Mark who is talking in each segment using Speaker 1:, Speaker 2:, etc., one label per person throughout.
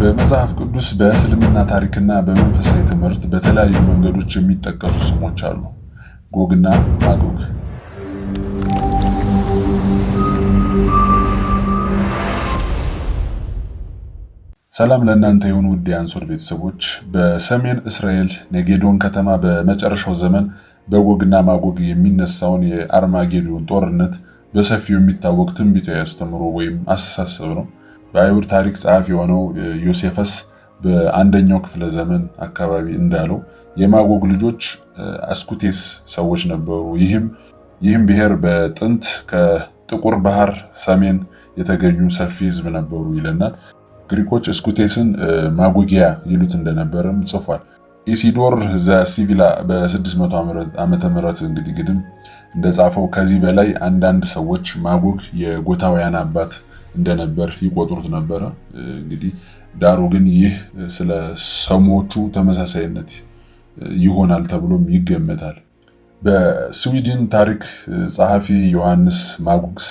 Speaker 1: በመጽሐፍ ቅዱስ በእስልምና ታሪክና በመንፈሳዊ ትምህርት በተለያዩ መንገዶች የሚጠቀሱ ስሞች አሉ። ጎግና ማጎግ። ሰላም ለእናንተ የሆኑ ውድ የአንሶር ቤተሰቦች። በሰሜን እስራኤል ኔጌዶን ከተማ በመጨረሻው ዘመን በጎግና ማጎግ የሚነሳውን የአርማጌዶን ጦርነት በሰፊው የሚታወቅ ትንቢታዊ አስተምህሮ ወይም አስተሳሰብ ነው። በአይሁድ ታሪክ ጸሐፊ የሆነው ዮሴፈስ በአንደኛው ክፍለ ዘመን አካባቢ እንዳለው የማጎግ ልጆች አስኩቴስ ሰዎች ነበሩ። ይህም ብሔር በጥንት ከጥቁር ባህር ሰሜን የተገኙ ሰፊ ሕዝብ ነበሩ ይለናል። ግሪኮች እስኩቴስን ማጎጊያ ይሉት እንደነበረም ጽፏል። ኢሲዶር ዘሲቪላ በ600 ዓመተ ምህረት እንግዲህ ግድም እንደጻፈው ከዚህ በላይ አንዳንድ ሰዎች ማጎግ የጎታውያን አባት እንደነበር ይቆጥሩት ነበረ። እንግዲህ ዳሩ ግን ይህ ስለ ሰሞቹ ተመሳሳይነት ይሆናል ተብሎም ይገመታል። በስዊድን ታሪክ ጸሐፊ ዮሐንስ ማጉግስ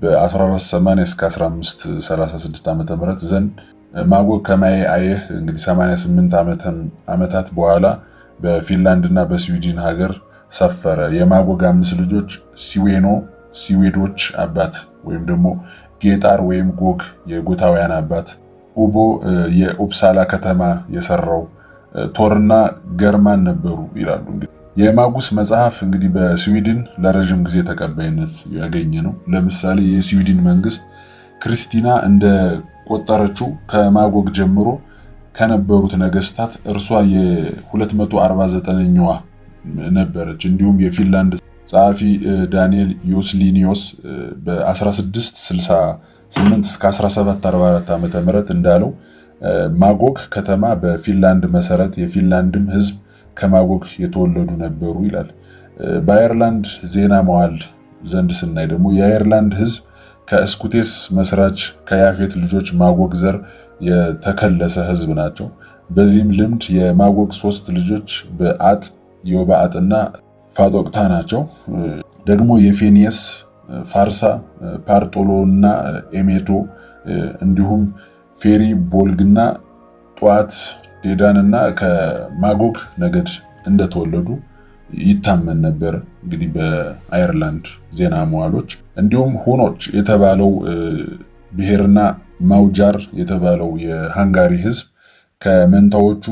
Speaker 1: በ1480 እስከ 1536 ዓ.ም ዘንድ ማጎግ ከማየ አየህ እንግዲህ 88 ዓመታት በኋላ በፊንላንድ እና በስዊድን ሀገር ሰፈረ። የማጎግ 5 ልጆች ሲዌዶች አባት ወይም ደግሞ ጌጣር ወይም ጎግ የጎታውያን አባት፣ ኡቦ የኡፕሳላ ከተማ የሰራው፣ ቶርና ገርማን ነበሩ ይላሉ። እንግዲህ የማጉስ መጽሐፍ እንግዲህ በስዊድን ለረጅም ጊዜ ተቀባይነት ያገኘ ነው። ለምሳሌ የስዊድን መንግስት ክርስቲና እንደቆጠረችው ከማጎግ ጀምሮ ከነበሩት ነገስታት እርሷ የ249ኛዋ ነበረች። እንዲሁም የፊንላንድ ጸሐፊ ዳንኤል ዮስሊኒዮስ በ1668 እስከ 1744 ዓ.ም እንዳለው ማጎግ ከተማ በፊንላንድ መሰረት የፊንላንድም ህዝብ ከማጎግ የተወለዱ ነበሩ ይላል። በአየርላንድ ዜና መዋዕል ዘንድ ስናይ ደግሞ የአየርላንድ ህዝብ ከእስኩቴስ መስራች ከያፌት ልጆች ማጎግ ዘር የተከለሰ ህዝብ ናቸው። በዚህም ልምድ የማጎግ 3 ልጆች በአጥ ዮባአጥና ፋጦቅታ ናቸው። ደግሞ የፌኒየስ፣ ፋርሳ፣ ፓርጦሎና ኤሜዶ እንዲሁም ፌሪ ቦልግና ጧት ዴዳንና ከማጎግ ነገድ እንደተወለዱ ይታመን ነበር። እንግዲህ በአየርላንድ ዜና መዋዕሎች እንዲሁም ሁኖች የተባለው ብሔርና ማውጃር የተባለው የሃንጋሪ ህዝብ ከመንታዎቹ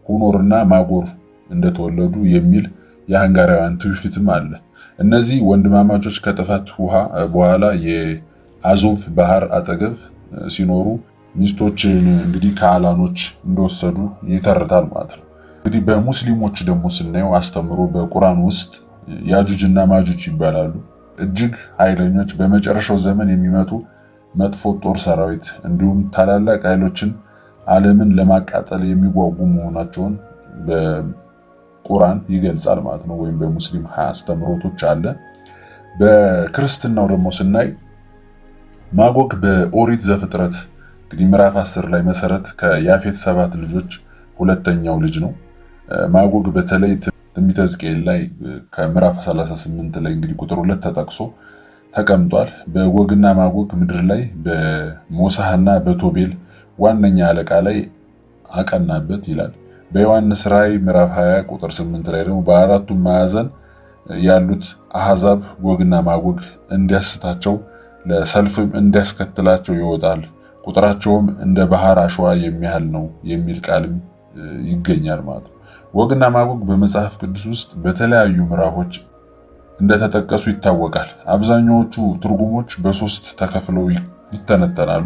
Speaker 1: ሁኖርና ማጎር እንደተወለዱ የሚል የሃንጋሪያውያን ትውፊትም አለ። እነዚህ ወንድማማቾች ከጥፋት ውሃ በኋላ የአዞቭ ባህር አጠገብ ሲኖሩ ሚስቶችን እንግዲህ ከአላኖች እንደወሰዱ ይተርታል ማለት ነው። እንግዲህ በሙስሊሞች ደግሞ ስናየው አስተምሮ በቁርአን ውስጥ ያጁጅ እና ማጁጅ ይባላሉ። እጅግ ኃይለኞች በመጨረሻው ዘመን የሚመጡ መጥፎ ጦር ሰራዊት እንዲሁም ታላላቅ ኃይሎችን ዓለምን ለማቃጠል የሚጓጉ መሆናቸውን ቁርአን ይገልጻል ማለት ነው። ወይም በሙስሊም አስተምሮቶች አለ። በክርስትናው ደግሞ ስናይ ማጎግ በኦሪት ዘፍጥረት እንግዲህ ምዕራፍ 10 ላይ መሰረት ከያፌት 7 ልጆች ሁለተኛው ልጅ ነው። ማጎግ በተለይ ትንቢተ ሕዝቅኤል ላይ ከምዕራፍ 38 ላይ እንግዲህ ቁጥር 2 ተጠቅሶ ተቀምጧል። በጎግና ማጎግ ምድር ላይ በሞሳህና በቶቤል ዋነኛ አለቃ ላይ አቀናበት ይላል። በዮሐንስ ራእይ ምዕራፍ 20 ቁጥር 8 ላይ ደግሞ በአራቱም ማዕዘን ያሉት አሕዛብ ጎግና ማጎግ እንዲያስታቸው ለሰልፍም እንዲያስከትላቸው ይወጣል፣ ቁጥራቸውም እንደ ባህር አሸዋ የሚያህል ነው የሚል ቃልም ይገኛል ማለት ነው። ጎግና ማጎግ በመጽሐፍ ቅዱስ ውስጥ በተለያዩ ምዕራፎች እንደተጠቀሱ ይታወቃል። አብዛኛዎቹ ትርጉሞች በ3 ተከፍለው ይተነተናሉ።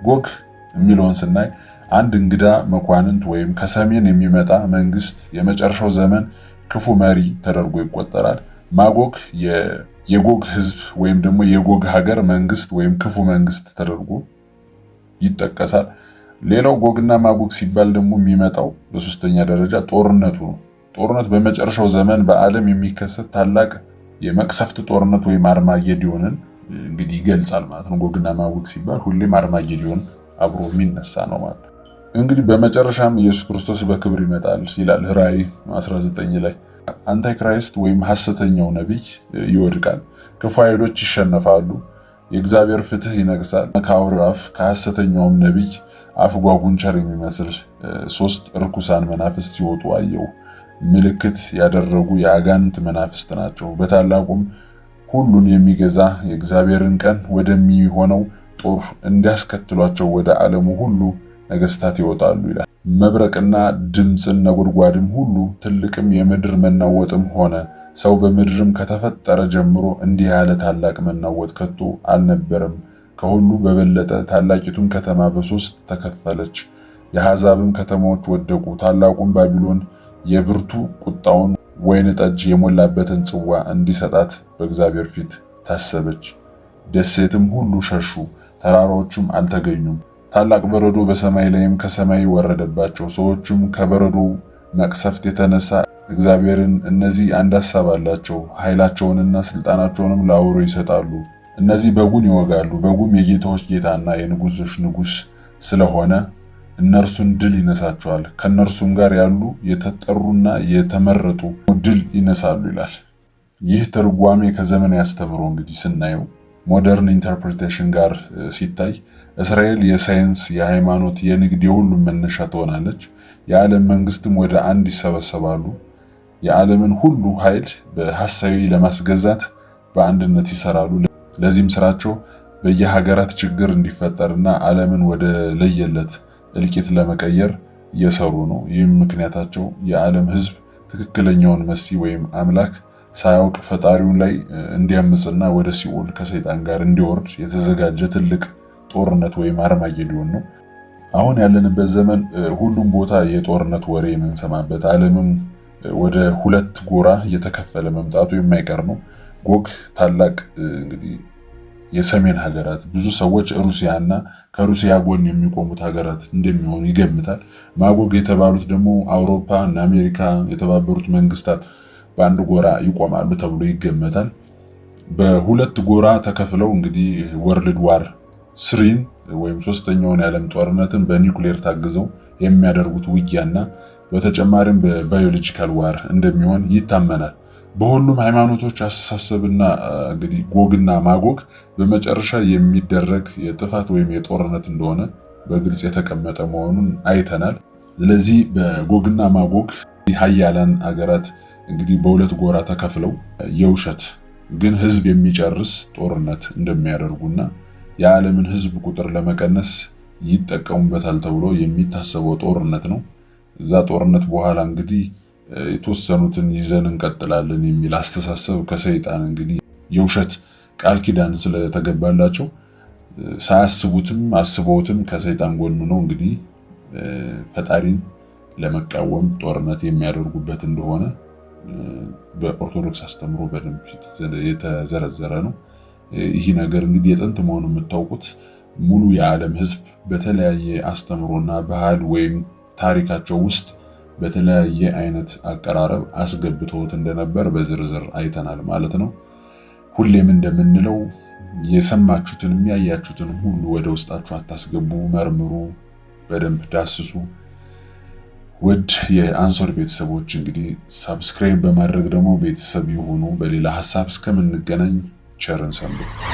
Speaker 1: ጎግ የሚለውን ስናይ አንድ እንግዳ መኳንንት ወይም ከሰሜን የሚመጣ መንግስት የመጨረሻው ዘመን ክፉ መሪ ተደርጎ ይቆጠራል። ማጎግ የጎግ ህዝብ ወይም ደግሞ የጎግ ሀገር መንግስት ወይም ክፉ መንግስት ተደርጎ ይጠቀሳል። ሌላው ጎግና ማጎግ ሲባል ደግሞ የሚመጣው በ3ኛ ደረጃ ጦርነቱ ነው። ጦርነት በመጨረሻው ዘመን በዓለም የሚከሰት ታላቅ የመቅሰፍት ጦርነት ወይም አርማጌዲዮንን እንግዲህ ይገልጻል ማለት ነው። ጎግና ማጎግ ሲባል ሁሌም አርማጌዲዮን አብሮ የሚነሳ ነው ማለት ነው። እንግዲህ በመጨረሻም ኢየሱስ ክርስቶስ በክብር ይመጣል ይላል ራእይ 19 ላይ። አንታይክራይስት ወይም ሐሰተኛው ነቢይ ይወድቃል፣ ክፉ ኃይሎች ይሸነፋሉ፣ የእግዚአብሔር ፍትህ ይነግሳል። ከአውሬው አፍ ከሐሰተኛውም ነቢይ አፍ ጓጉንቸር የሚመስል 3 ርኩሳን መናፍስት ሲወጡ አየሁ። ምልክት ያደረጉ የአጋንንት መናፍስት ናቸው። በታላቁም ሁሉን የሚገዛ የእግዚአብሔርን ቀን ወደሚሆነው ጦር እንዲያስከትሏቸው ወደ ዓለሙ ሁሉ ነገስታት ይወጣሉ ይላል። መብረቅና ድምፅን ነጎድጓድም ሁሉ ትልቅም የምድር መናወጥም ሆነ ሰው በምድርም ከተፈጠረ ጀምሮ እንዲህ ያለ ታላቅ መናወጥ ከቶ አልነበረም። ከሁሉ በበለጠ ታላቂቱን ከተማ በ3 ተከፈለች። የአሕዛብም ከተማዎች ወደቁ። ታላቁን ባቢሎን የብርቱ ቁጣውን ወይን ጠጅ የሞላበትን ጽዋ እንዲሰጣት በእግዚአብሔር ፊት ታሰበች። ደሴትም ሁሉ ሸሹ፣ ተራራዎቹም አልተገኙም። ታላቅ በረዶ በሰማይ ላይም ከሰማይ ወረደባቸው። ሰዎቹም ከበረዶ መቅሰፍት የተነሳ እግዚአብሔርን እነዚህ አንድ ሐሳብ አላቸው፣ ኃይላቸውንና ስልጣናቸውንም ለአውሬ ይሰጣሉ። እነዚህ በጉን ይወጋሉ። በጉም የጌታዎች ጌታና የንጉሶች ንጉስ ስለሆነ እነርሱን ድል ይነሳቸዋል። ከእነርሱም ጋር ያሉ የተጠሩና የተመረጡ ድል ይነሳሉ ይላል። ይህ ትርጓሜ ከዘመን ያስተምሮ እንግዲህ ስናየው ሞደርን ኢንተርፕሪቴሽን ጋር ሲታይ እስራኤል የሳይንስ፣ የሃይማኖት፣ የንግድ የሁሉም መነሻ ትሆናለች። የዓለም መንግስትም ወደ አንድ ይሰበሰባሉ። የዓለምን ሁሉ ኃይል በሐሳዊ ለማስገዛት በአንድነት ይሰራሉ። ለዚህም ስራቸው በየሀገራት ችግር እንዲፈጠርና ዓለምን ወደ ለየለት እልቂት ለመቀየር እየሰሩ ነው። ይህም ምክንያታቸው የዓለም ህዝብ ትክክለኛውን መሲህ ወይም አምላክ ሳያውቅ ፈጣሪውን ላይ እንዲያምጽና ወደ ሲኦል ከሰይጣን ጋር እንዲወርድ የተዘጋጀ ትልቅ ጦርነት ወይም አርማጌዶን ነው። አሁን ያለንበት ዘመን ሁሉም ቦታ የጦርነት ወሬ የምንሰማበት፣ ዓለምም ወደ 2 ጎራ እየተከፈለ መምጣቱ የማይቀር ነው። ጎግ ታላቅ እንግዲህ የሰሜን ሀገራት ብዙ ሰዎች ሩሲያና ከሩሲያ ጎን የሚቆሙት ሀገራት እንደሚሆኑ ይገምታል። ማጎግ የተባሉት ደግሞ አውሮፓ እና አሜሪካ የተባበሩት መንግስታት በአንድ ጎራ ይቆማሉ ተብሎ ይገመታል። በ2 ጎራ ተከፍለው እንግዲህ ወርልድ ዋር 3 ወይም 3ኛውን የዓለም ጦርነትን በኒውክሌር ታግዘው የሚያደርጉት ውጊያና በተጨማሪም በባዮሎጂካል ዋር እንደሚሆን ይታመናል። በሁሉም ሃይማኖቶች አስተሳሰብና እንግዲህ ጎግና ማጎግ በመጨረሻ የሚደረግ የጥፋት ወይም የጦርነት እንደሆነ በግልጽ የተቀመጠ መሆኑን አይተናል። ስለዚህ በጎግና ማጎግ ሀያላን አገራት እንግዲህ በ2 ጎራ ተከፍለው የውሸት ግን ህዝብ የሚጨርስ ጦርነት እንደሚያደርጉና የዓለምን ህዝብ ቁጥር ለመቀነስ ይጠቀሙበታል ተብሎ የሚታሰበው ጦርነት ነው። እዛ ጦርነት በኋላ እንግዲህ የተወሰኑትን ይዘን እንቀጥላለን የሚል አስተሳሰብ ከሰይጣን እንግዲህ የውሸት ቃል ኪዳን ስለተገባላቸው ሳያስቡትም አስበውትም ከሰይጣን ጎን ነው እንግዲህ ፈጣሪን ለመቃወም ጦርነት የሚያደርጉበት እንደሆነ በኦርቶዶክስ አስተምሮ በደንብ የተዘረዘረ ነው። ይህ ነገር እንግዲህ የጥንት መሆኑ የምታውቁት ሙሉ የዓለም ህዝብ በተለያየ አስተምሮና ባህል ወይም ታሪካቸው ውስጥ በተለያየ አይነት አቀራረብ አስገብተውት እንደነበር በዝርዝር አይተናል ማለት ነው። ሁሌም እንደምንለው የሰማችሁትን ያያችሁትን ሁሉ ወደ ውስጣችሁ አታስገቡ፣ መርምሩ፣ በደንብ ዳስሱ። ውድ የአንሶር ቤተሰቦች እንግዲህ ሰብስክራይብ በማድረግ ደግሞ ቤተሰብ ይሁኑ። በሌላ ሐሳብ እስከምንገናኝ ቸርን ሰንብቱ።